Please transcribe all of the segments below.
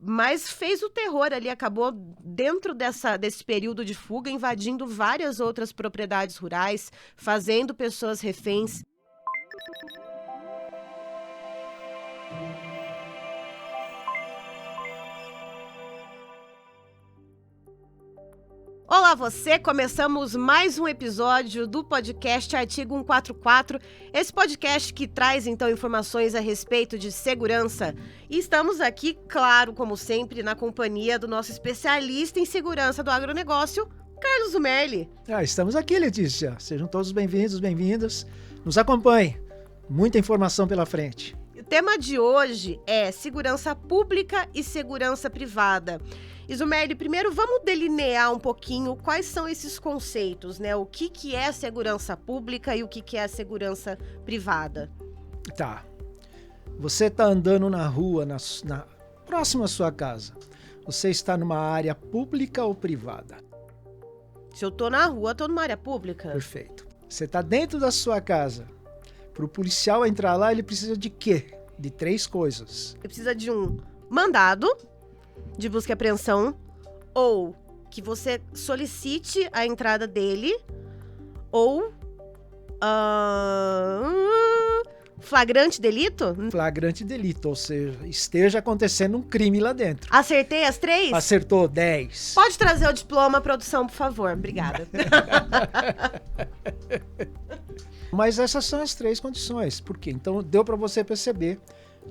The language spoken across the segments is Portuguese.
mas fez o terror ali, acabou dentro desse período de fuga, invadindo várias outras propriedades rurais, fazendo pessoas reféns. Olá você, começamos mais um episódio do podcast Artigo 144, esse podcast que traz então informações a respeito de segurança. E estamos aqui, claro, como sempre, na companhia do nosso especialista em segurança do agronegócio, Carlos Zumerli. Estamos aqui, Letícia. Sejam todos bem-vindos, bem-vindas. Nos acompanhem. Muita informação pela frente. O tema de hoje é segurança pública e segurança privada. Zumerli, primeiro vamos delinear um pouquinho quais são esses conceitos, né? O que é segurança pública e o que é segurança privada. Tá. Você está andando na rua, próximo à sua casa. Você está numa área pública ou privada? Se eu tô na rua, tô numa área pública. Perfeito. Você está dentro da sua casa. Para o policial entrar lá, ele precisa de quê? De 3 coisas. Ele precisa de um mandado de busca e apreensão, ou que você solicite a entrada dele, ou flagrante delito? Flagrante delito, ou seja, esteja acontecendo um crime lá dentro. Acertei as 3? Acertou 10. Pode trazer o diploma, produção, por favor. Obrigada. Mas essas são as 3 condições. Por quê? Então deu para você perceber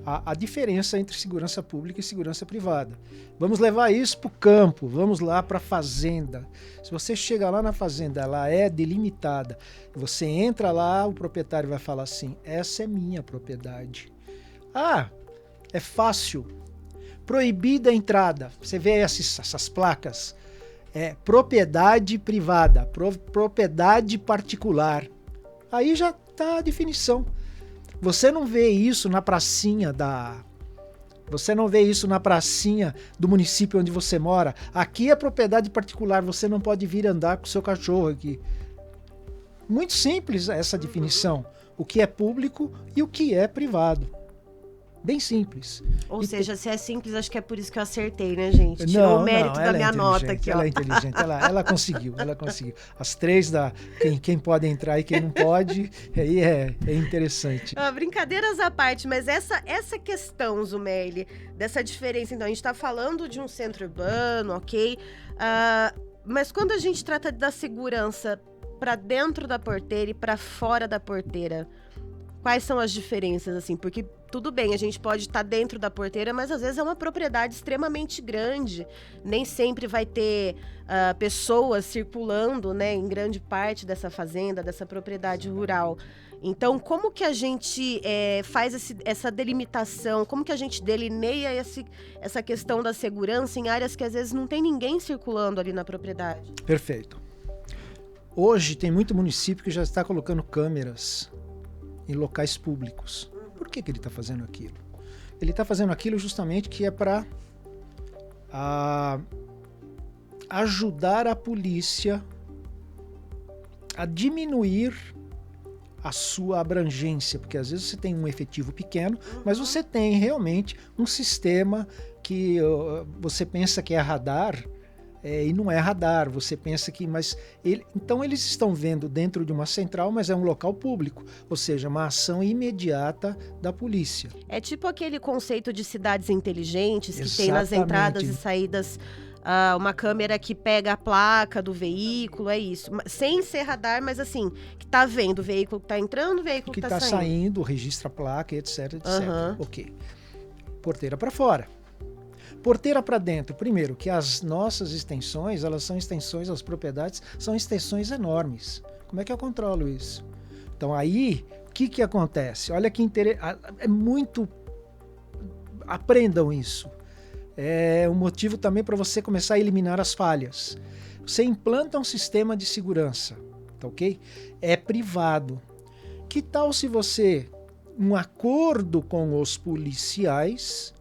a diferença entre segurança pública e segurança privada. Vamos levar isso para o campo, vamos lá para a fazenda. Se você chega lá na fazenda, ela é delimitada, você entra lá, o proprietário vai falar assim, essa é minha propriedade. É fácil. Proibida a entrada. Você vê essas placas. Propriedade privada, propriedade particular. Aí já está a definição. Você não vê isso na pracinha do município onde você mora. Aqui é propriedade particular, você não pode vir andar com o seu cachorro aqui. Muito simples essa definição. O que é público e o que é privado. Bem simples. Ou seja, se é simples, acho que é por isso que eu acertei, né, gente? Tirou o mérito da minha nota aqui, ó. Ela é inteligente, ela conseguiu. As 3 quem pode entrar e quem não pode, aí é interessante. Brincadeiras à parte, mas essa questão, Zumerli, dessa diferença, então, a gente está falando de um centro urbano, ok? Mas quando a gente trata da segurança para dentro da porteira e para fora da porteira, quais são as diferenças, assim? Porque tudo bem, a gente pode estar dentro da porteira, mas às vezes é uma propriedade extremamente grande. Nem sempre vai ter pessoas circulando, né, em grande parte dessa fazenda, dessa propriedade rural. Então, como que a gente faz essa delimitação? Como que a gente delineia essa questão da segurança em áreas que às vezes não tem ninguém circulando ali na propriedade? Perfeito. Hoje tem muito município que já está colocando câmeras em locais públicos. Por que ele está fazendo aquilo? Ele está fazendo aquilo justamente que é para ajudar a polícia a diminuir a sua abrangência, porque às vezes você tem um efetivo pequeno, mas você tem realmente um sistema que você pensa que é radar, e não é radar, você pensa que... Então eles estão vendo dentro de uma central, mas é um local público, ou seja, uma ação imediata da polícia. É tipo aquele conceito de cidades inteligentes que Exatamente. Tem nas entradas e saídas uma câmera que pega a placa do veículo, é isso. Sem ser radar, mas assim, que tá vendo o veículo que tá entrando, o veículo que tá saindo. Registra a placa, etc, etc. Ok. Porteira para fora. Porteira para dentro, primeiro, que as nossas extensões, elas são extensões, as propriedades são extensões enormes. Como é que eu controlo isso? Então aí, o que acontece? Olha que interessante, é muito... Aprendam isso. É um motivo também para você começar a eliminar as falhas. Você implanta um sistema de segurança, tá ok? É privado. Que tal se você, um acordo com os policiais,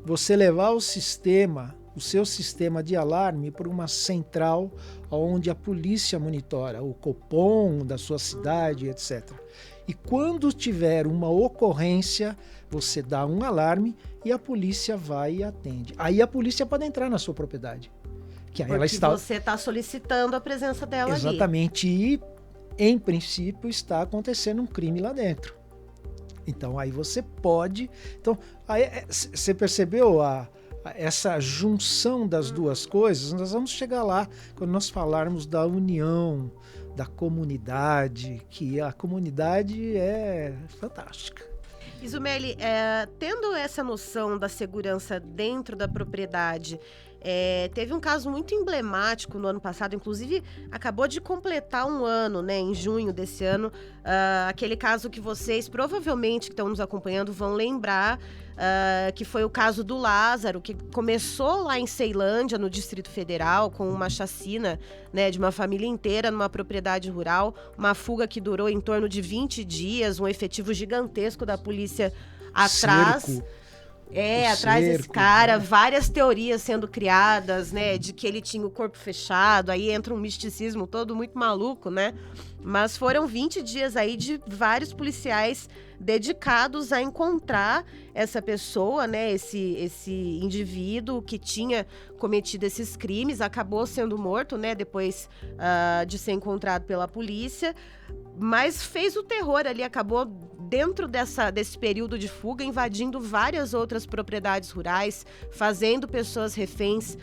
você levar o seu sistema de alarme para uma central onde a polícia monitora, o Copom da sua cidade, etc. E quando tiver uma ocorrência, você dá um alarme e a polícia vai e atende. Aí a polícia pode entrar na sua propriedade. Que aí Porque você está solicitando a presença dela ali. Exatamente. E, em princípio, está acontecendo um crime lá dentro. Então, aí você pode... Então, aí, você percebeu essa junção das duas coisas? Nós vamos chegar lá quando nós falarmos da união, da comunidade, que a comunidade é fantástica. Isumeli, tendo essa noção da segurança dentro da propriedade, teve um caso muito emblemático no ano passado, inclusive acabou de completar um ano, né, em junho desse ano, aquele caso que vocês provavelmente que estão nos acompanhando vão lembrar, que foi o caso do Lázaro, que começou lá em Ceilândia, no Distrito Federal, com uma chacina, né, de uma família inteira numa propriedade rural, uma fuga que durou em torno de 20 dias, um efetivo gigantesco da polícia atrás. Cerco. Atrás desse cara, várias teorias sendo criadas, né, de que ele tinha o corpo fechado, aí entra um misticismo todo muito maluco, né, mas foram 20 dias aí de vários policiais dedicados a encontrar essa pessoa, né, esse indivíduo que tinha cometido esses crimes, acabou sendo morto, né, depois de ser encontrado pela polícia, mas fez o terror ali, acabou dentro desse período de fuga, invadindo várias outras propriedades rurais, fazendo pessoas reféns.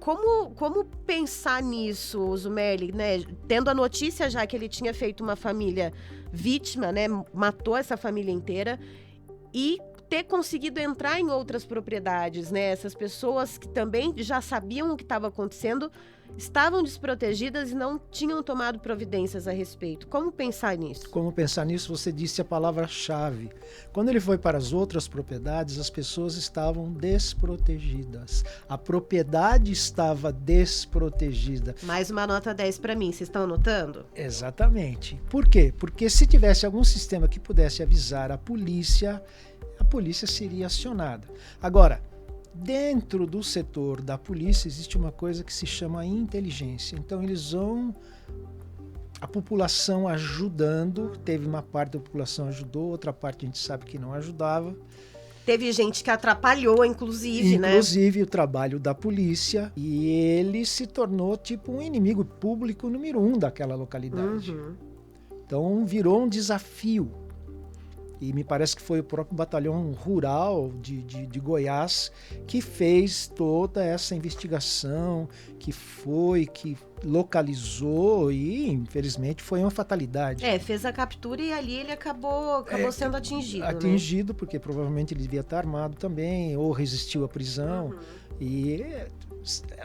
Como pensar nisso, Zumeli, né? Tendo a notícia já que ele tinha feito uma família vítima, né? Matou essa família inteira e ter conseguido entrar em outras propriedades, né? Essas pessoas que também já sabiam o que estava acontecendo, estavam desprotegidas e não tinham tomado providências a respeito. Como pensar nisso? Como pensar nisso, você disse a palavra-chave. Quando ele foi para as outras propriedades, as pessoas estavam desprotegidas. A propriedade estava desprotegida. Mais uma nota 10 para mim, vocês estão anotando? Exatamente. Por quê? Porque se tivesse algum sistema que pudesse avisar a polícia seria acionada. Agora, dentro do setor da polícia existe uma coisa que se chama inteligência. Então eles vão, a população ajudando, teve uma parte da população ajudou, outra parte a gente sabe que não ajudava. Teve gente que atrapalhou, inclusive, né? Inclusive o trabalho da polícia, e ele se tornou tipo um inimigo público número 1 daquela localidade. Então virou um desafio. E me parece que foi o próprio batalhão rural de Goiás que fez toda essa investigação, que localizou e, infelizmente, foi uma fatalidade. Fez a captura e ali ele acabou sendo atingido. Atingido, né? Porque provavelmente ele devia estar armado também, ou resistiu à prisão. E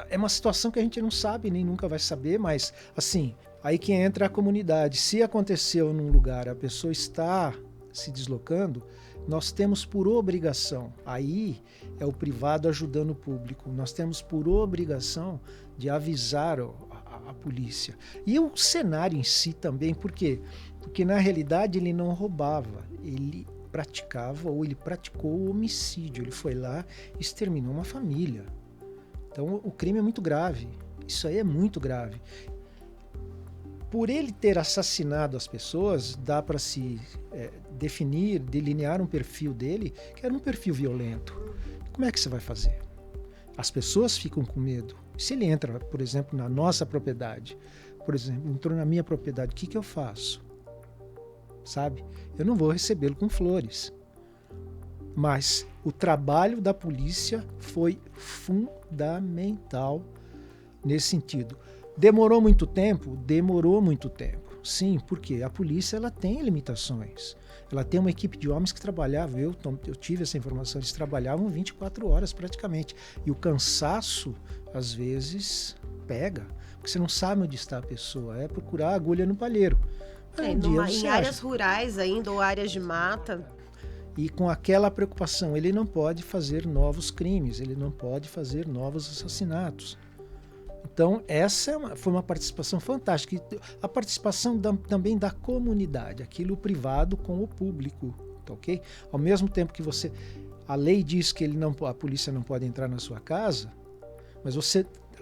é uma situação que a gente não sabe, nem nunca vai saber, mas, assim, aí que entra a comunidade. Se aconteceu num lugar, a pessoa está se deslocando, nós temos por obrigação, aí é o privado ajudando o público, nós temos por obrigação de avisar a polícia. E o cenário em si também, por quê? Porque na realidade ele não roubava, ele praticava ou ele praticou o homicídio, ele foi lá e exterminou uma família. Então o crime é muito grave, isso aí é muito grave. Por ele ter assassinado as pessoas, dá para se delinear um perfil dele, que era um perfil violento. Como é que você vai fazer? As pessoas ficam com medo. Se ele entra, por exemplo, na nossa propriedade, por exemplo, entrou na minha propriedade, o que eu faço? Sabe? Eu não vou recebê-lo com flores. Mas o trabalho da polícia foi fundamental nesse sentido. Demorou muito tempo? Demorou muito tempo. Sim, porque a polícia ela tem limitações. Ela tem uma equipe de homens que trabalhavam, eu tive essa informação, eles trabalhavam 24 horas praticamente. E o cansaço, às vezes, pega. Porque você não sabe onde está a pessoa. É procurar agulha no palheiro. Em áreas rurais ainda, ou áreas de mata. E com aquela preocupação, ele não pode fazer novos crimes, ele não pode fazer novos assassinatos. Então, essa foi uma participação fantástica. A participação também da comunidade, aquilo privado com o público, tá ok? Ao mesmo tempo que a lei diz que a polícia não pode entrar na sua casa, mas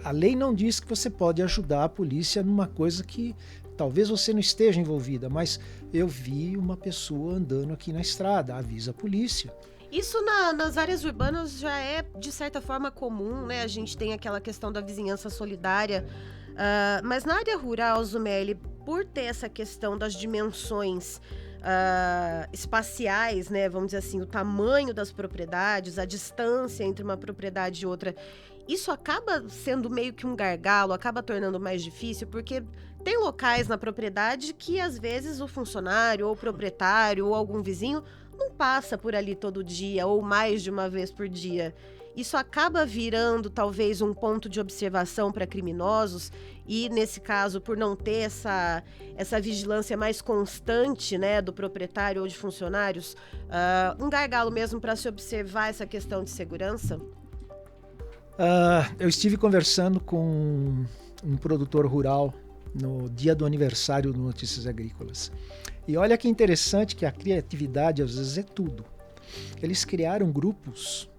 a lei não diz que você pode ajudar a polícia numa coisa que talvez você não esteja envolvida, mas eu vi uma pessoa andando aqui na estrada, avisa a polícia. Isso nas áreas urbanas já é, de certa forma, comum, né? A gente tem aquela questão da vizinhança solidária. Mas na área rural, Zumelli, por ter essa questão das dimensões espaciais, né? Vamos dizer assim, o tamanho das propriedades, a distância entre uma propriedade e outra, isso acaba sendo meio que um gargalo, acaba tornando mais difícil, porque tem locais na propriedade que, às vezes, o funcionário, ou o proprietário, ou algum vizinho não passa por ali todo dia ou mais de uma vez por dia. Isso acaba virando talvez um ponto de observação para criminosos e, nesse caso, por não ter essa vigilância mais constante, né, do proprietário ou de funcionários, um gargalo mesmo para se observar essa questão de segurança? Eu estive conversando com um produtor rural no dia do aniversário do Notícias Agrícolas. E olha que interessante que a criatividade às vezes é tudo. Eles criaram grupos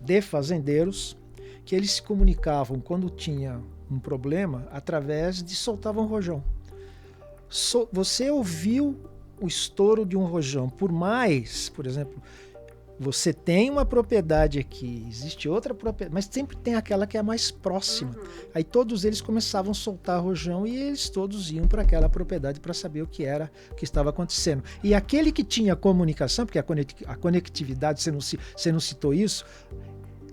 de fazendeiros que eles se comunicavam quando tinha um problema através de soltavam um rojão. Você ouviu o estouro de um rojão, por mais, por exemplo, você tem uma propriedade aqui, existe outra propriedade, mas sempre tem aquela que é a mais próxima. Aí todos eles começavam a soltar rojão e eles todos iam para aquela propriedade para saber o que era, o que estava acontecendo. E aquele que tinha comunicação, porque a conectividade, você não citou isso,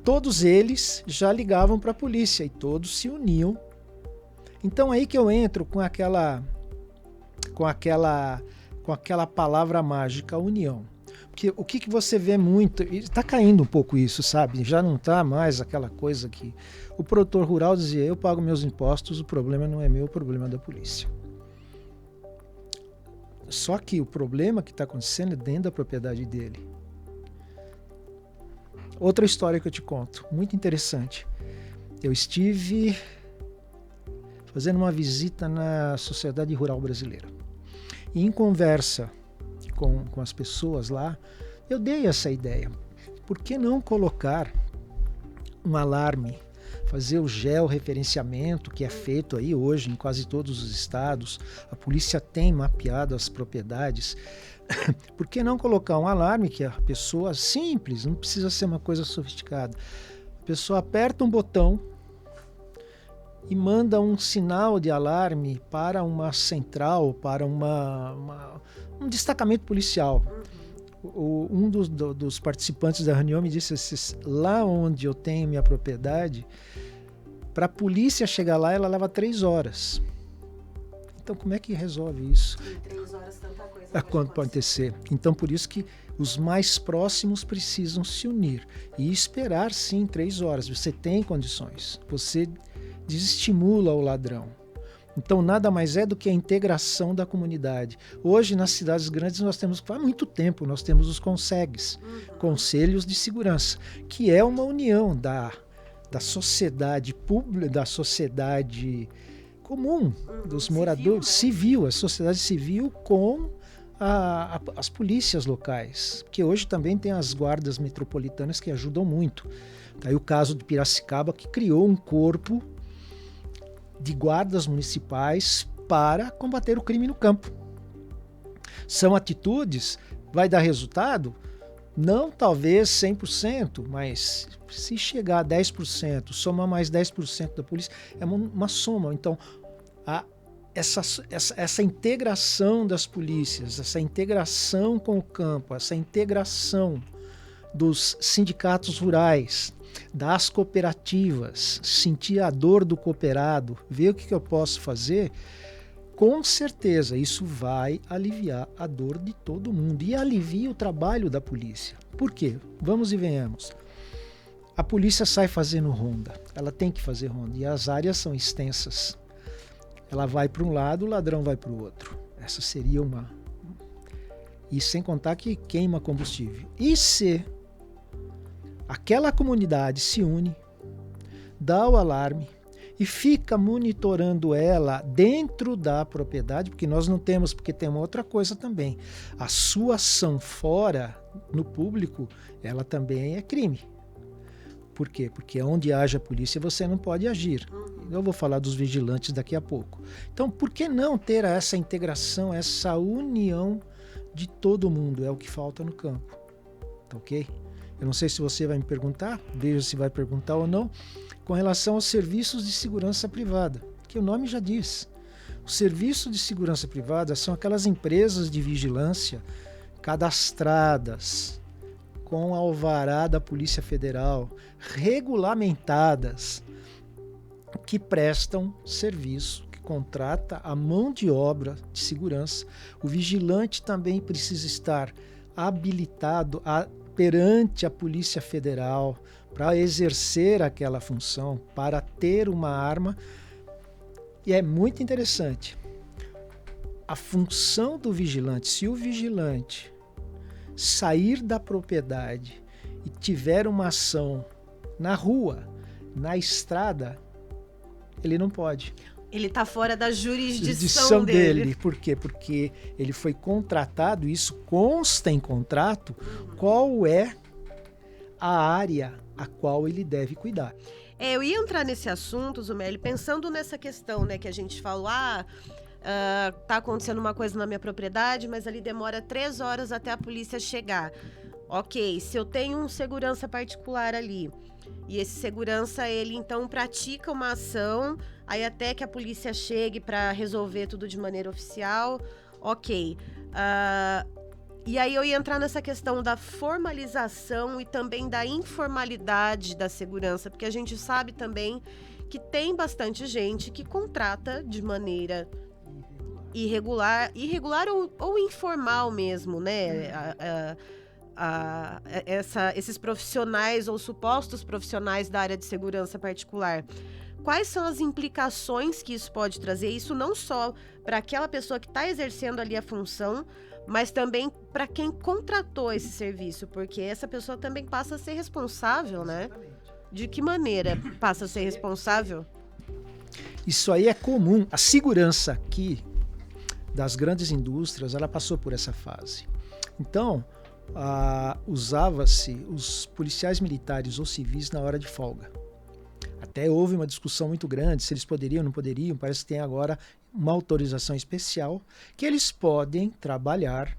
todos eles já ligavam para a polícia e todos se uniam. Então aí que eu entro com aquela palavra mágica, união. Porque o que você vê muito, está caindo um pouco isso, sabe? Já não está mais aquela coisa que o produtor rural dizia, eu pago meus impostos, o problema não é meu, o problema é da polícia. Só que o problema que está acontecendo é dentro da propriedade dele. Outra história que eu te conto, muito interessante. Eu estive fazendo uma visita na Sociedade Rural Brasileira. E em conversa com as pessoas lá, eu dei essa ideia. Por que não colocar um alarme, fazer o georreferenciamento que é feito aí hoje em quase todos os estados, a polícia tem mapeado as propriedades. Por que não colocar um alarme que a pessoa simples, não precisa ser uma coisa sofisticada, a pessoa aperta um botão e manda um sinal de alarme para uma central, para um destacamento policial. Um dos participantes da reunião me disse assim, lá onde eu tenho minha propriedade, para a polícia chegar lá, ela leva 3 horas. Então, como é que resolve isso? Em 3 horas, tanta coisa Pode acontecer. Então, por isso que os mais próximos precisam se unir e esperar, sim, 3 horas. Você tem condições. Você desestimula o ladrão. Então, nada mais é do que a integração da comunidade. Hoje, nas cidades grandes, nós temos, há muito tempo, nós temos os CONSEGs, Conselhos de Segurança, que é uma união da sociedade pública, da sociedade comum, dos moradores, civil, a sociedade civil com as polícias locais, que hoje também tem as guardas metropolitanas que ajudam muito. Aí o caso de Piracicaba, que criou um corpo de guardas municipais para combater o crime no campo. São atitudes, vai dar resultado? Não talvez 100%, mas se chegar a 10%, somar mais 10% da polícia, é uma soma. Então, essa integração das polícias, essa integração com o campo, essa integração dos sindicatos rurais, das cooperativas, sentir a dor do cooperado, ver o que eu posso fazer, com certeza isso vai aliviar a dor de todo mundo e alivia o trabalho da polícia. Por quê? Vamos e venhamos. A polícia sai fazendo ronda, ela tem que fazer ronda e as áreas são extensas. Ela vai para um lado, o ladrão vai para o outro. Essa seria uma... E sem contar que queima combustível. E se aquela comunidade se une, dá o alarme e fica monitorando ela dentro da propriedade, porque nós não temos, porque tem uma outra coisa também. A sua ação fora, no público, ela também é crime. Por quê? Porque onde haja polícia você não pode agir. Eu vou falar dos vigilantes daqui a pouco. Então, por que não ter essa integração, essa união de todo mundo? É o que falta no campo. Tá ok? Eu não sei se você vai me perguntar, veja se vai perguntar ou não, com relação aos serviços de segurança privada, que o nome já diz. Os serviços de segurança privada são aquelas empresas de vigilância cadastradas, com alvará da Polícia Federal, regulamentadas, que prestam serviço, que contrata a mão de obra de segurança. O vigilante também precisa estar habilitado perante a Polícia Federal para exercer aquela função, para ter uma arma. E é muito interessante. A função do vigilante, se o vigilante sair da propriedade e tiver uma ação na rua, na estrada, ele não pode. Ele está fora da jurisdição dele. Por quê? Porque ele foi contratado, isso consta em contrato, qual é a área a qual ele deve cuidar. Eu ia entrar nesse assunto, Zumelli, pensando nessa questão, né, que a gente falou, tá acontecendo uma coisa na minha propriedade, mas ali demora 3 horas até a polícia chegar. Ok, se eu tenho um segurança particular ali, e esse segurança, ele então pratica uma ação, aí até que a polícia chegue para resolver tudo de maneira oficial, ok. E aí eu ia entrar nessa questão da formalização e também da informalidade da segurança, porque a gente sabe também que tem bastante gente que contrata de maneira irregular ou informal mesmo, né? Esses profissionais ou supostos profissionais da área de segurança particular. Quais são as implicações que isso pode trazer? Isso não só para aquela pessoa que está exercendo ali a função, mas também para quem contratou esse serviço, porque essa pessoa também passa a ser responsável, né? De que maneira passa a ser responsável? Isso aí é comum. A segurança aqui das grandes indústrias, ela passou por essa fase. Então, usava-se os policiais militares ou civis na hora de folga. Até houve uma discussão muito grande se eles poderiam ou não poderiam. Parece que tem agora uma autorização especial que eles podem trabalhar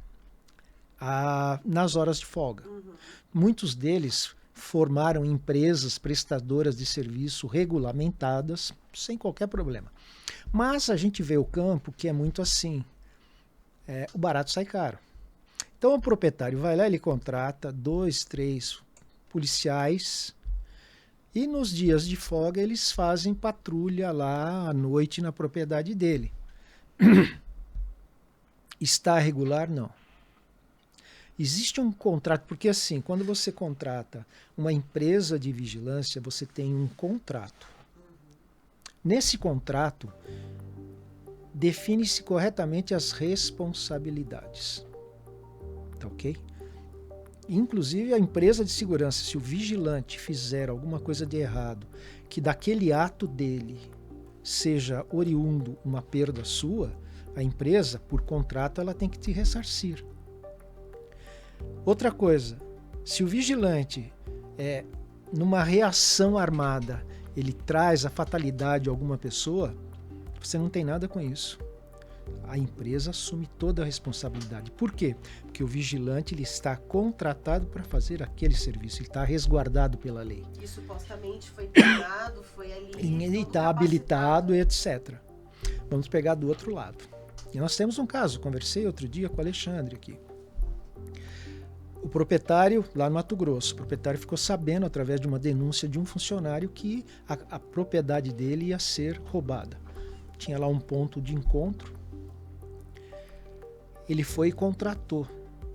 nas horas de folga. Muitos deles formaram empresas prestadoras de serviço regulamentadas sem qualquer problema. Mas a gente vê o campo que é muito assim. O barato sai caro. Então o proprietário vai lá, ele contrata 2, 3 policiais e nos dias de folga eles fazem patrulha lá à noite na propriedade dele. Está regular? Não. Existe um contrato, porque assim, quando você contrata uma empresa de vigilância, você tem um contrato. Nesse contrato, define-se corretamente as responsabilidades. Tá ok? Inclusive a empresa de segurança, se o vigilante fizer alguma coisa de errado, que daquele ato dele seja oriundo uma perda sua, a empresa, por contrato, ela tem que te ressarcir. Outra coisa, se o vigilante, numa reação armada, ele traz a fatalidade a alguma pessoa, você não tem nada com isso. A empresa assume toda a responsabilidade. Por quê? Porque o vigilante ele está contratado para fazer aquele serviço, ele está resguardado pela lei. E supostamente foi treinado, foi ali. Ele está habilitado, etc. Vamos pegar do outro lado. E nós temos um caso, conversei outro dia com o Alexandre aqui. O proprietário, lá no Mato Grosso, o proprietário ficou sabendo, através de uma denúncia de um funcionário, que a propriedade dele ia ser roubada. Tinha lá um ponto de encontro. Ele foi e contratou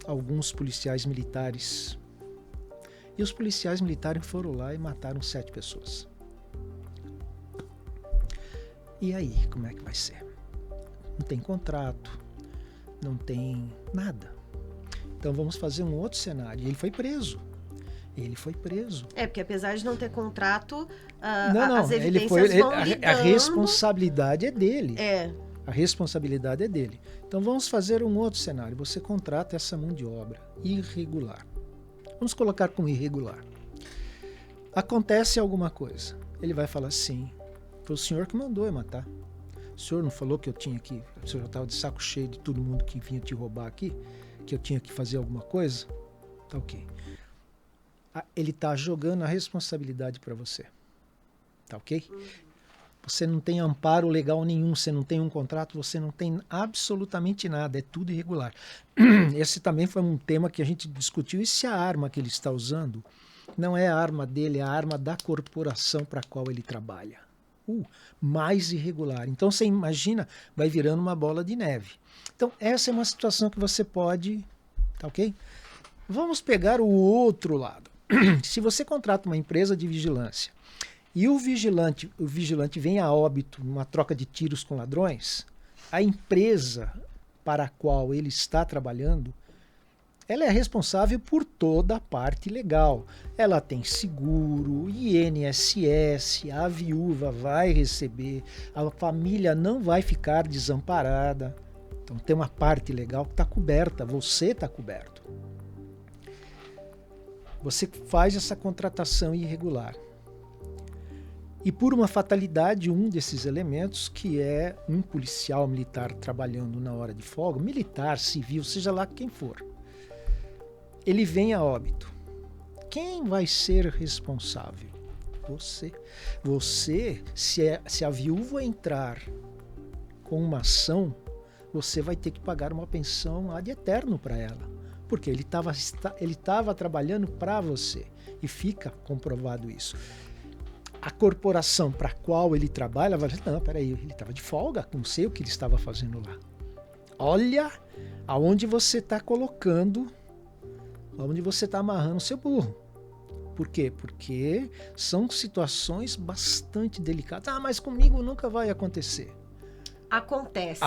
alguns policiais militares. E os policiais militares foram lá e mataram 7 pessoas. E aí, como é que vai ser? Não tem contrato, não tem nada. Então vamos fazer um outro cenário. Ele foi preso. Porque apesar de não ter contrato, as evidências vão lidando. A responsabilidade é dele. É. A responsabilidade é dele. Então vamos fazer um outro cenário. Você contrata essa mão de obra irregular. Vamos colocar como irregular. Acontece alguma coisa. Ele vai falar assim, foi o senhor que mandou eu matar. O senhor não falou que eu tinha que... O senhor já estava de saco cheio de todo mundo que vinha te roubar aqui? Que eu tinha que fazer alguma coisa? Tá ok. Ele está jogando a responsabilidade para você. Tá ok? Você não tem amparo legal nenhum, você não tem um contrato, você não tem absolutamente nada, é tudo irregular. Esse também foi um tema que a gente discutiu. E se a arma que ele está usando não é a arma dele, é a arma da corporação para a qual ele trabalha? Mais irregular. Então você imagina, vai virando uma bola de neve. Então essa é uma situação que você pode... Tá ok? Vamos pegar o outro lado. Se você contrata uma empresa de vigilância e o vigilante vem a óbito numa troca de tiros com ladrões, a empresa para a qual ele está trabalhando, ela é responsável por toda a parte legal. Ela tem seguro, INSS, a viúva vai receber, a família não vai ficar desamparada. Então tem uma parte legal que está coberta, você está coberto. Você faz essa contratação irregular. E por uma fatalidade, um desses elementos, que é um policial militar trabalhando na hora de folga, militar, civil, seja lá quem for, ele vem a óbito. Quem vai ser responsável? Você. Você, se a viúva entrar com uma ação, você vai ter que pagar uma pensão ad eterno para ela. Porque ele estava trabalhando para você. E fica comprovado isso. A corporação para a qual ele trabalha vai dizer, não, peraí, ele estava de folga, não sei o que ele estava fazendo lá. Olha aonde você está colocando, aonde você está amarrando o seu burro. Por quê? Porque são situações bastante delicadas. Ah, mas comigo nunca vai acontecer. Acontece.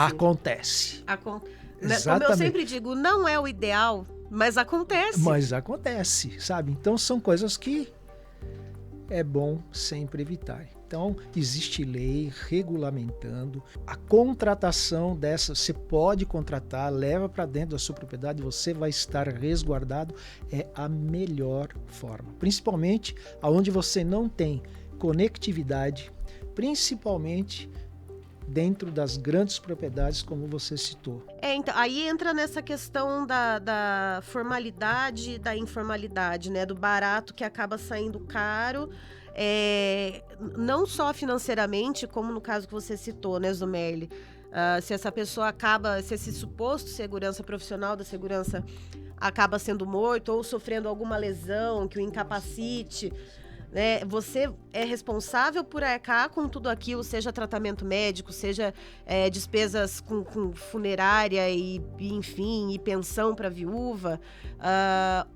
Como eu sempre digo, não é o ideal, mas acontece. Mas acontece, sabe? Então são coisas que é bom sempre evitar. Então existe lei regulamentando a contratação dessa. Você pode contratar, leva para dentro da sua propriedade, você vai estar resguardado. É a melhor forma. Principalmente onde você não tem conectividade, principalmente dentro das grandes propriedades, como você citou. Então, aí entra nessa questão da formalidade e da informalidade, né? Do barato que acaba saindo caro, não só financeiramente, como no caso que você citou, né, Zumerli? Se essa pessoa acaba, se esse suposto segurança profissional da segurança acaba sendo morto ou sofrendo alguma lesão que o incapacite, né, você é responsável por arcar com tudo aquilo, seja tratamento médico, seja despesas com funerária enfim, e pensão para a viúva,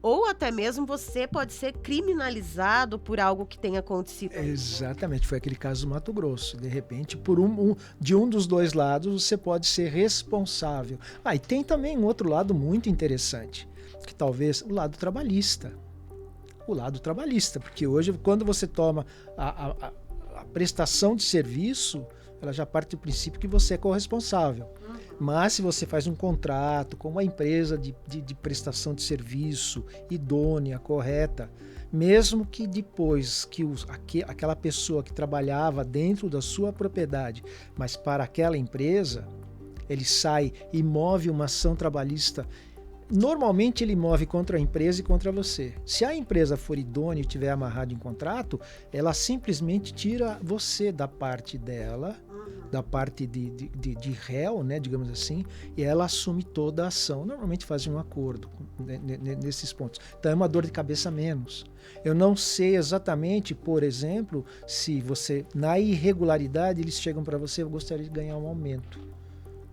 ou até mesmo você pode ser criminalizado por algo que tenha acontecido. Exatamente, foi aquele caso do Mato Grosso. De repente, de um dos dois lados, você pode ser responsável. E tem também um outro lado muito interessante, que talvez o lado trabalhista. Porque hoje, quando você toma a prestação de serviço, ela já parte do princípio que você é corresponsável. Mas se você faz um contrato com uma empresa de prestação de serviço idônea, correta, mesmo que depois que aquela pessoa que trabalhava dentro da sua propriedade, mas para aquela empresa, ele sai e move uma ação trabalhista. Normalmente ele move contra a empresa e contra você. Se a empresa for idônea e estiver amarrada em contrato, ela simplesmente tira você da parte dela, da parte de réu, né, digamos assim, e ela assume toda a ação. Normalmente fazem um acordo nesses pontos. Então é uma dor de cabeça menos. Eu não sei exatamente, por exemplo, se você, na irregularidade, eles chegam para você, eu gostaria de ganhar um aumento.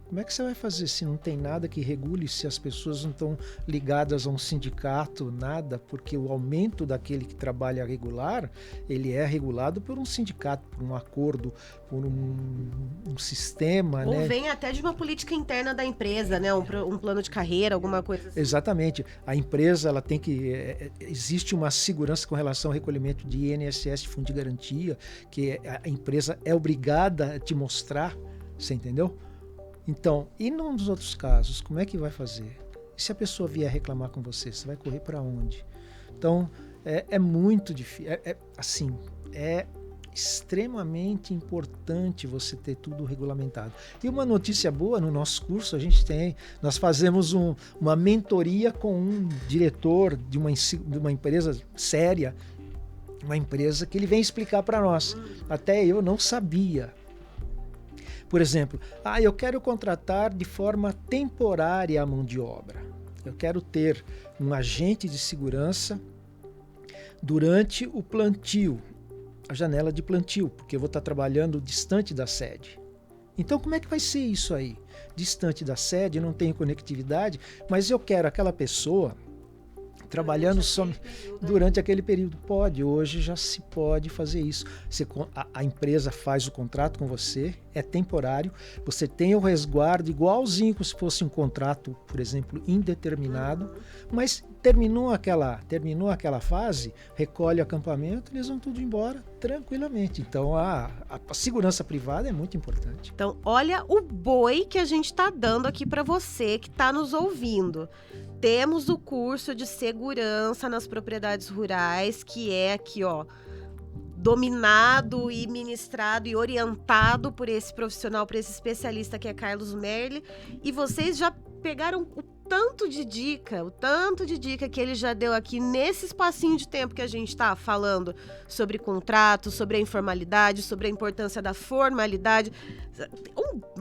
Como é que você vai fazer se não tem nada que regule, se as pessoas não estão ligadas a um sindicato, nada? Porque o aumento daquele que trabalha regular, ele é regulado por um sindicato, por um acordo, por um sistema. Ou vem até de uma política interna da empresa, né? Um plano de carreira, alguma coisa assim. Exatamente. A empresa, ela tem que... existe uma segurança com relação ao recolhimento de INSS, de fundo de garantia, que a empresa é obrigada a te mostrar, você entendeu? Então, e nos outros casos, como é que vai fazer? E se a pessoa vier reclamar com você, você vai correr para onde? Então, É muito difícil. Assim, é extremamente importante você ter tudo regulamentado. E uma notícia boa, no nosso curso nós fazemos uma mentoria com um diretor de uma empresa séria, uma empresa que ele vem explicar para nós. Até eu não sabia. Por exemplo, eu quero contratar de forma temporária a mão de obra. Eu quero ter um agente de segurança durante o plantio, a janela de plantio, porque eu vou estar trabalhando distante da sede. Então, como é que vai ser isso aí? Distante da sede, não tenho conectividade, mas eu quero aquela pessoa trabalhando só durante aquele período. Pode, hoje já se pode fazer isso. A empresa faz o contrato com você, é temporário, você tem o resguardo igualzinho como se fosse um contrato, por exemplo, indeterminado, mas terminou aquela fase, recolhe o acampamento, eles vão tudo embora tranquilamente. Então a segurança privada é muito importante. Então, olha o boi que a gente está dando aqui para você que está nos ouvindo. Temos o curso de segurança nas propriedades rurais, que é aqui, ó, dominado e ministrado e orientado por esse profissional, por esse especialista que é Carlos Merli. E vocês já pegaram o tanto de dica que ele já deu aqui nesse espacinho de tempo que a gente está falando sobre contrato, sobre a informalidade, sobre a importância da formalidade.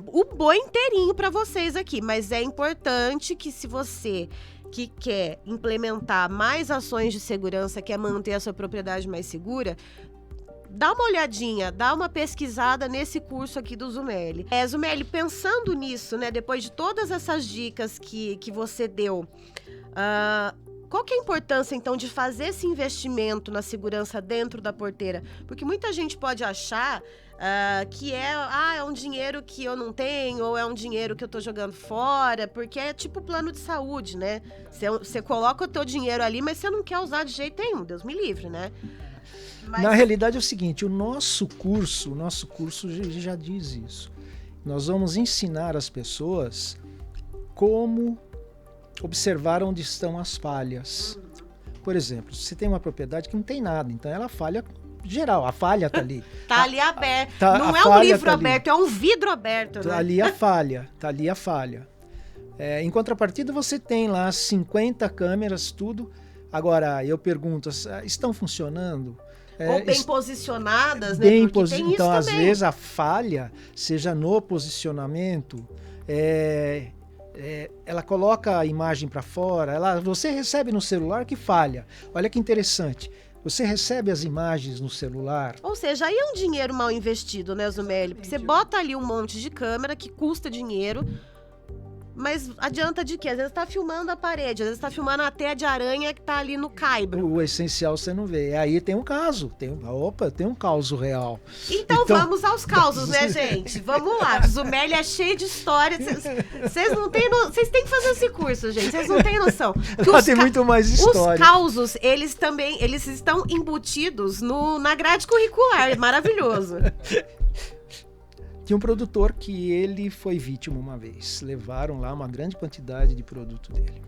O boi inteirinho para vocês aqui, mas é importante que, se você que quer implementar mais ações de segurança, quer manter a sua propriedade mais segura, dá uma olhadinha, dá uma pesquisada nesse curso aqui do Zumelli. Zumelli, pensando nisso, né, depois de todas essas dicas que você deu, qual que é a importância, então, de fazer esse investimento na segurança dentro da porteira? Porque muita gente pode achar que é um dinheiro que eu não tenho, ou é um dinheiro que eu tô jogando fora, porque é tipo plano de saúde, né? Você coloca o teu dinheiro ali, mas você não quer usar de jeito nenhum, Deus me livre, né? Na realidade é o seguinte, o nosso curso já diz isso. Nós vamos ensinar as pessoas como observar onde estão as falhas. Por exemplo, se você tem uma propriedade que não tem nada, então ela falha geral, a falha tá ali. Tá ali aberto. Não é um livro aberto, é um vidro aberto, né? Tá ali a falha. Em contrapartida, você tem lá 50 câmeras, tudo. Agora, eu pergunto, estão funcionando? Ou bem posicionadas, né? Bem Porque tem então, isso às também. vezes, a falha, seja no posicionamento, ela coloca a imagem para fora, você recebe no celular que falha. Olha que interessante. Você recebe as imagens no celular. Ou seja, aí é um dinheiro mal investido, né, Zumelli? Porque você bota ali um monte de câmera que custa dinheiro, mas adianta de quê? Às vezes tá filmando a parede, às vezes tá filmando a teia de aranha que tá ali no caibro. O essencial você não vê. Aí tem um caso, tem um caso real. Então vamos aos causos, né, gente? Vamos lá. Zumelli é cheio de história. Vocês não têm Vocês têm que fazer esse curso, gente. Vocês não têm noção. Tem muito mais história. Os causos, eles estão embutidos na grade curricular. Maravilhoso. Tinha um produtor que ele foi vítima uma vez. Levaram lá uma grande quantidade de produto dele.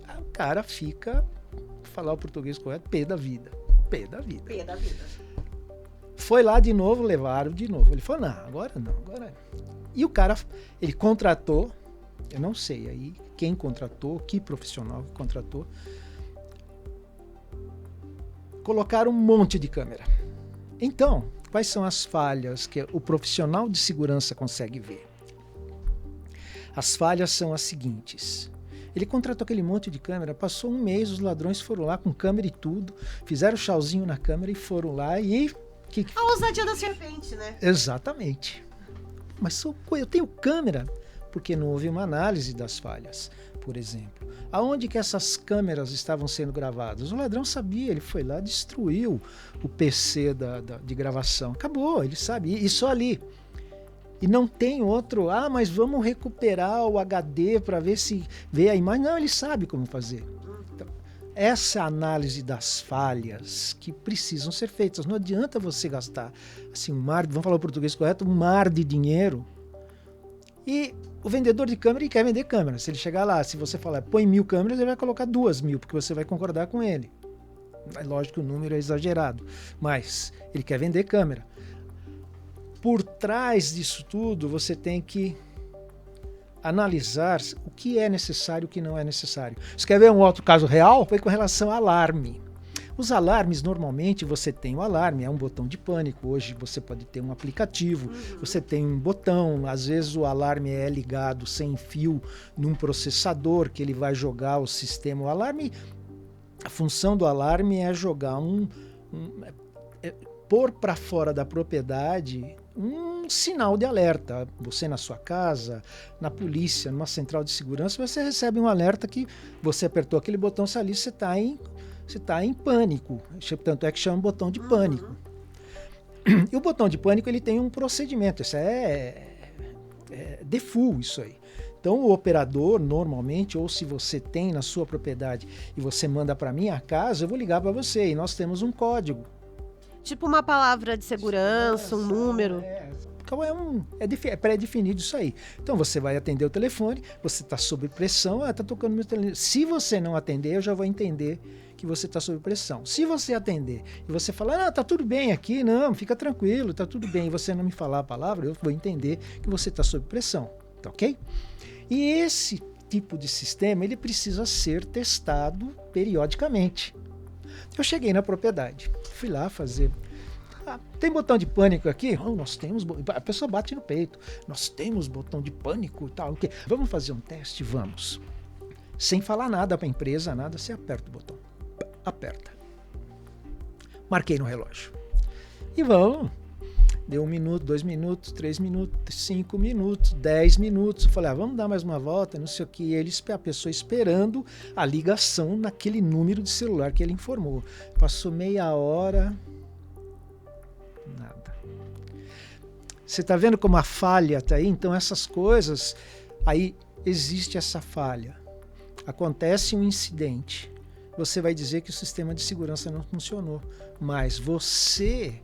Aí o cara fica, falar o português correto, pé da vida. Foi lá de novo, levaram de novo. Ele falou, não. Agora. E o cara, ele contratou, eu não sei aí quem contratou, que profissional contratou. Colocaram um monte de câmera. Então, quais são as falhas que o profissional de segurança consegue ver? As falhas são as seguintes. Ele contratou aquele monte de câmera, passou um mês, os ladrões foram lá com câmera e tudo, fizeram o chauzinho na câmera e foram lá e... A ousadia da serpente, né? Exatamente. Mas eu tenho câmera, porque não houve uma análise das falhas, por exemplo. Aonde que essas câmeras estavam sendo gravadas? O ladrão sabia, ele foi lá, destruiu o PC de gravação. Acabou, ele sabe, isso ali. E não tem outro, mas vamos recuperar o HD para ver se vê a imagem. Não, ele sabe como fazer. Então, essa análise das falhas que precisam ser feitas. Não adianta você gastar assim, vamos falar o português correto, um mar de dinheiro. E o vendedor de câmera, ele quer vender câmera. Se ele chegar lá, se você falar, põe 1000 câmeras, ele vai colocar 2000, porque você vai concordar com ele. É lógico que o número é exagerado, mas ele quer vender câmera. Por trás disso tudo, você tem que analisar o que é necessário e o que não é necessário. Você quer ver um outro caso real? Foi com relação ao alarme. Os alarmes, normalmente, você tem o alarme, é um botão de pânico. Hoje você pode ter um aplicativo, você tem um botão, às vezes o alarme é ligado sem fio num processador, que ele vai jogar o sistema. O alarme, a função do alarme é jogar pôr para fora da propriedade um sinal de alerta. Você na sua casa, na polícia, numa central de segurança, você recebe um alerta que você apertou aquele botão, ali você está em pânico. Tanto é que chama botão de pânico. E o botão de pânico ele tem um procedimento. Isso é default, isso aí. Então o operador, normalmente, ou se você tem na sua propriedade e você manda para minha casa, eu vou ligar para você e nós temos um código. Tipo uma palavra de segurança, um número. Então é pré-definido isso aí. Então você vai atender o telefone, você está sob pressão, está tocando meu telefone. Se você não atender, eu já vou entender que você está sob pressão. Se você atender e você falar, tá tudo bem aqui, não, fica tranquilo, tá tudo bem, e você não me falar a palavra, eu vou entender que você está sob pressão, tá ok? E esse tipo de sistema, ele precisa ser testado periodicamente. Eu cheguei na propriedade, fui lá fazer... tem botão de pânico aqui? Nós temos... A pessoa bate no peito. Nós temos botão de pânico e tal. Okay. Vamos fazer um teste? Vamos. Sem falar nada para a empresa, nada, você aperta o botão. Aperta. Marquei no relógio. E vamos. Deu 1 minuto, 2 minutos, 3 minutos, 5 minutos, 10 minutos. Eu falei, vamos dar mais uma volta, não sei o que. A pessoa esperando a ligação naquele número de celular que ele informou. Passou meia hora... nada. Você está vendo como a falha está aí? Então essas coisas, aí existe essa falha. Acontece um incidente. Você vai dizer que o sistema de segurança não funcionou, mas você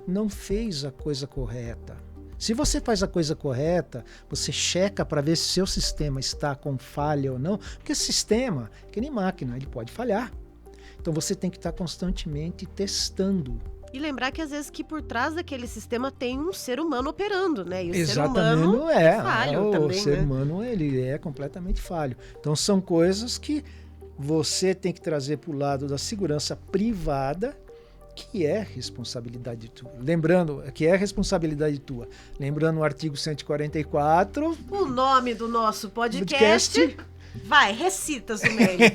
não fez a coisa correta. Se você faz a coisa correta, você checa para ver se seu sistema está com falha ou não, porque esse sistema, que nem máquina, ele pode falhar. Então você tem que estar constantemente testando. E lembrar que às vezes que por trás daquele sistema tem um ser humano operando, né? E o exatamente, ser humano é falho também, o ser né? humano ele é completamente falho. Então são coisas que você tem que trazer para o lado da segurança privada, que é responsabilidade tua. Lembrando que é responsabilidade tua. Lembrando o artigo 144. O nome do nosso podcast. Vai, recita, Zumelli.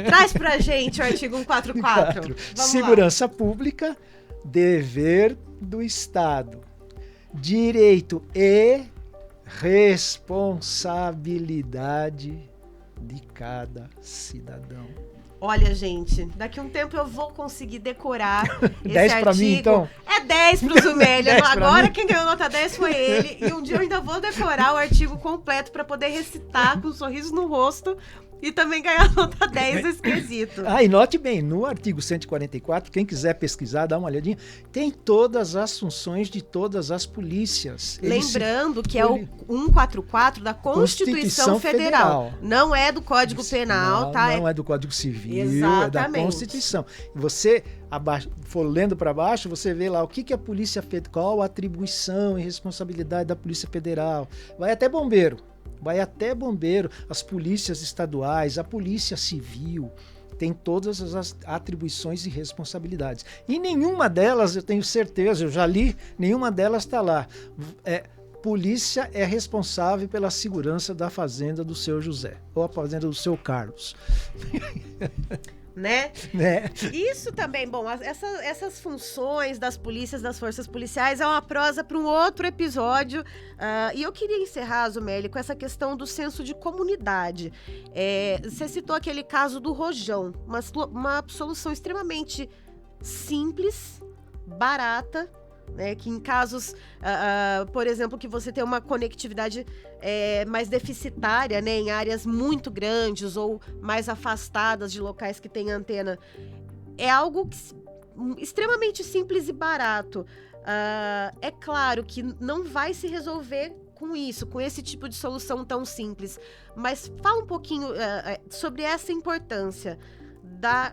Traz pra gente o artigo 144. Segurança pública, dever do Estado, direito e responsabilidade de cada cidadão. Olha, gente, daqui a um tempo eu vou conseguir decorar esse 10 artigo. Pra mim, então? É 10 pro Zumelli. Agora quem ganhou nota 10 foi ele. E um dia eu ainda vou decorar o artigo completo para poder recitar com um sorriso no rosto e também ganhar nota 10 nesse quesito. E note bem, no artigo 144, quem quiser pesquisar, dá uma olhadinha, tem todas as funções de todas as polícias. Lembrando que é o 144 da Constituição Federal. Não é do Código Penal, tá? Não é do Código Civil, exatamente. É da Constituição. Você for lendo para baixo, você vê lá o que a polícia fez, qual a atribuição e responsabilidade da Polícia Federal. Vai até bombeiro, as polícias estaduais, a Polícia Civil, tem todas as atribuições e responsabilidades. E nenhuma delas, eu tenho certeza, eu já li, nenhuma delas está lá. Polícia é responsável pela segurança da fazenda do seu José, ou a fazenda do seu Carlos. Né? Isso também, bom, essas funções das polícias, das forças policiais é uma prosa para um outro episódio, e eu queria encerrar, Zumelli, com essa questão do senso de comunidade. Você citou aquele caso do rojão, uma solução extremamente simples, barata, né, que em casos, por exemplo, que você tem uma conectividade mais deficitária, né, em áreas muito grandes ou mais afastadas de locais que têm antena, é algo extremamente simples e barato. É claro que não vai se resolver com isso, com esse tipo de solução tão simples, mas fala um pouquinho sobre essa importância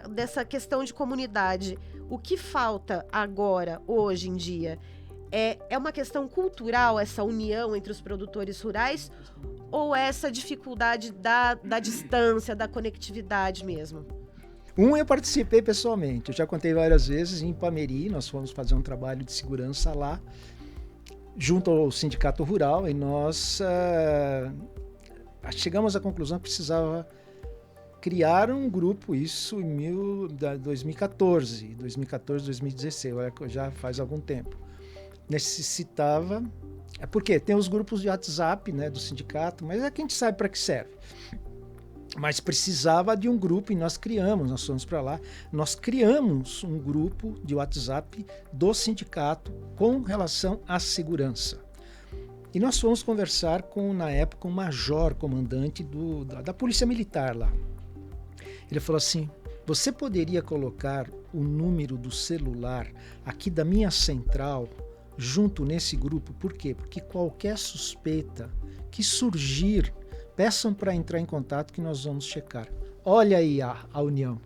dessa questão de comunidade, o que falta agora, hoje em dia, é uma questão cultural, essa união entre os produtores rurais, ou essa dificuldade da distância, da conectividade mesmo? Eu participei pessoalmente, eu já contei várias vezes, em Ipameri, nós fomos fazer um trabalho de segurança lá, junto ao Sindicato Rural, e nós chegamos à conclusão que precisava criar um grupo, isso em 2014, 2016, já faz algum tempo. Necessitava, porque tem os grupos de WhatsApp, né, do sindicato, mas é que a gente sabe para que serve. Mas precisava de um grupo e nós fomos para lá, nós criamos um grupo de WhatsApp do sindicato com relação à segurança. E nós fomos conversar com, na época, um major comandante da Polícia Militar lá. Ele falou assim, você poderia colocar o número do celular aqui da minha central junto nesse grupo? Por quê? Porque qualquer suspeita que surgir, peçam para entrar em contato que nós vamos checar. Olha aí a união.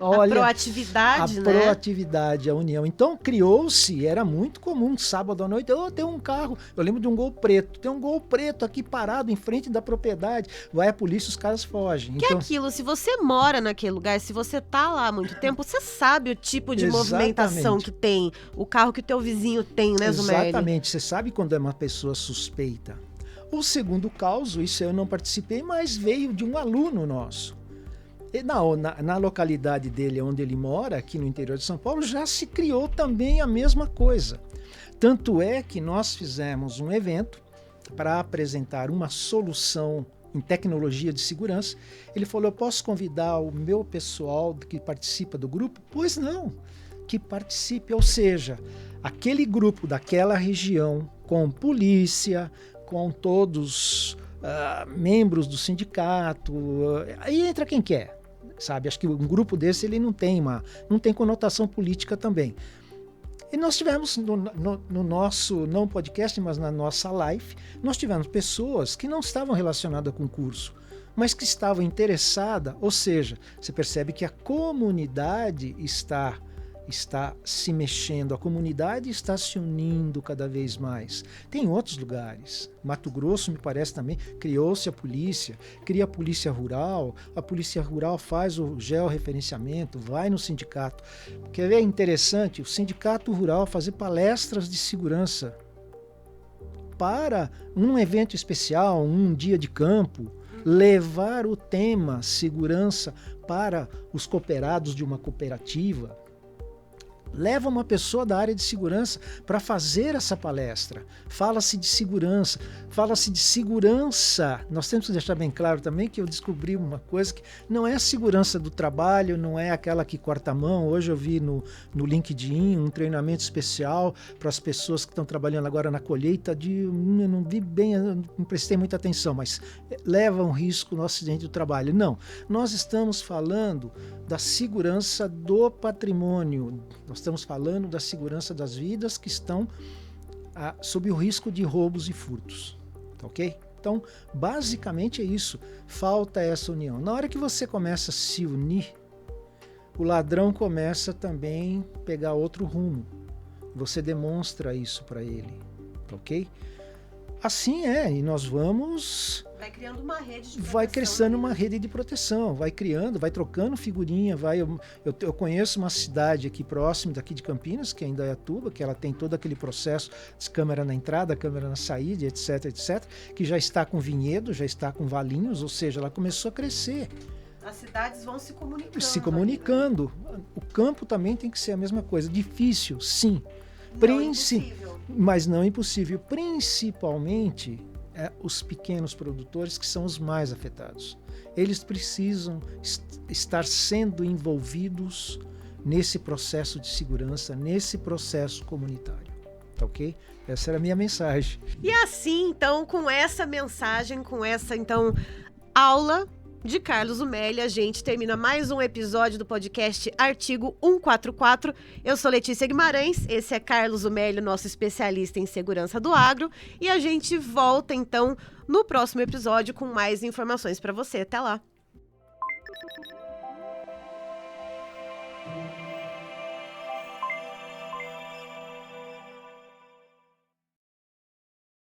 Olha, a proatividade, né? A proatividade, a união. Então criou-se, era muito comum, sábado à noite, tem um carro, eu lembro de um Gol preto, tem um Gol preto aqui parado em frente da propriedade, vai a polícia, os caras fogem. Que então, aquilo, se você mora naquele lugar, se você tá lá há muito tempo, você sabe o tipo de movimentação que tem, o carro que o teu vizinho tem, né, Zumelli? Exatamente, você sabe quando é uma pessoa suspeita. O segundo caso, isso eu não participei, mas veio de um aluno nosso. E na localidade dele, onde ele mora, aqui no interior de São Paulo, já se criou também a mesma coisa. Tanto é que nós fizemos um evento para apresentar uma solução em tecnologia de segurança. Ele falou, eu posso convidar o meu pessoal que participa do grupo? Pois não, que participe, ou seja, aquele grupo daquela região, com polícia, com todos membros do sindicato, aí entra quem quer. Sabe, acho que um grupo desse ele não tem conotação política também. E nós tivemos no nosso, não podcast, mas na nossa live, nós tivemos pessoas que não estavam relacionadas com o curso, mas que estavam interessadas, ou seja, você percebe que a comunidade está se mexendo, a comunidade está se unindo cada vez mais. Tem outros lugares. Mato Grosso, me parece também, criou-se a polícia, cria a polícia rural faz o georreferenciamento, vai no sindicato. Quer ver interessante? O sindicato rural fazer palestras de segurança para um evento especial, um dia de campo, levar o tema segurança para os cooperados de uma cooperativa. Leva uma pessoa da área de segurança para fazer essa palestra. Fala-se de segurança. Nós temos que deixar bem claro também que eu descobri uma coisa que não é a segurança do trabalho, não é aquela que corta a mão. Hoje eu vi no LinkedIn um treinamento especial para as pessoas que estão trabalhando agora na colheita eu não vi bem, eu não prestei muita atenção, mas leva um risco no acidente do trabalho. Não, nós estamos falando da segurança do patrimônio. Nós estamos falando da segurança das vidas que estão sob o risco de roubos e furtos, tá ok? Então, basicamente é isso, falta essa união. Na hora que você começa a se unir, o ladrão começa também a pegar outro rumo. Você demonstra isso para ele, tá ok? Assim e nós vamos... Vai criando uma rede de proteção. Vai crescendo uma rede de proteção, vai trocando figurinha, eu conheço uma cidade aqui próximo daqui de Campinas, que é Indaiatuba, que ela tem todo aquele processo de câmera na entrada, câmera na saída, etc, que já está com vinhedo, já está com valinhos, ou seja, ela começou a crescer. As cidades vão se comunicando. Se comunicando. O campo também tem que ser a mesma coisa. Difícil, sim. Mas não impossível. Principalmente os pequenos produtores, que são os mais afetados. Eles precisam estar sendo envolvidos nesse processo de segurança, nesse processo comunitário. Tá ok? Essa era a minha mensagem. E assim, então, com essa mensagem, com essa, então, aula de Carlos Zumelli, a gente termina mais um episódio do podcast Artigo 144. Eu sou Letícia Guimarães, esse é Carlos Zumelli, nosso especialista em segurança do agro, e a gente volta então no próximo episódio com mais informações para você. Até lá!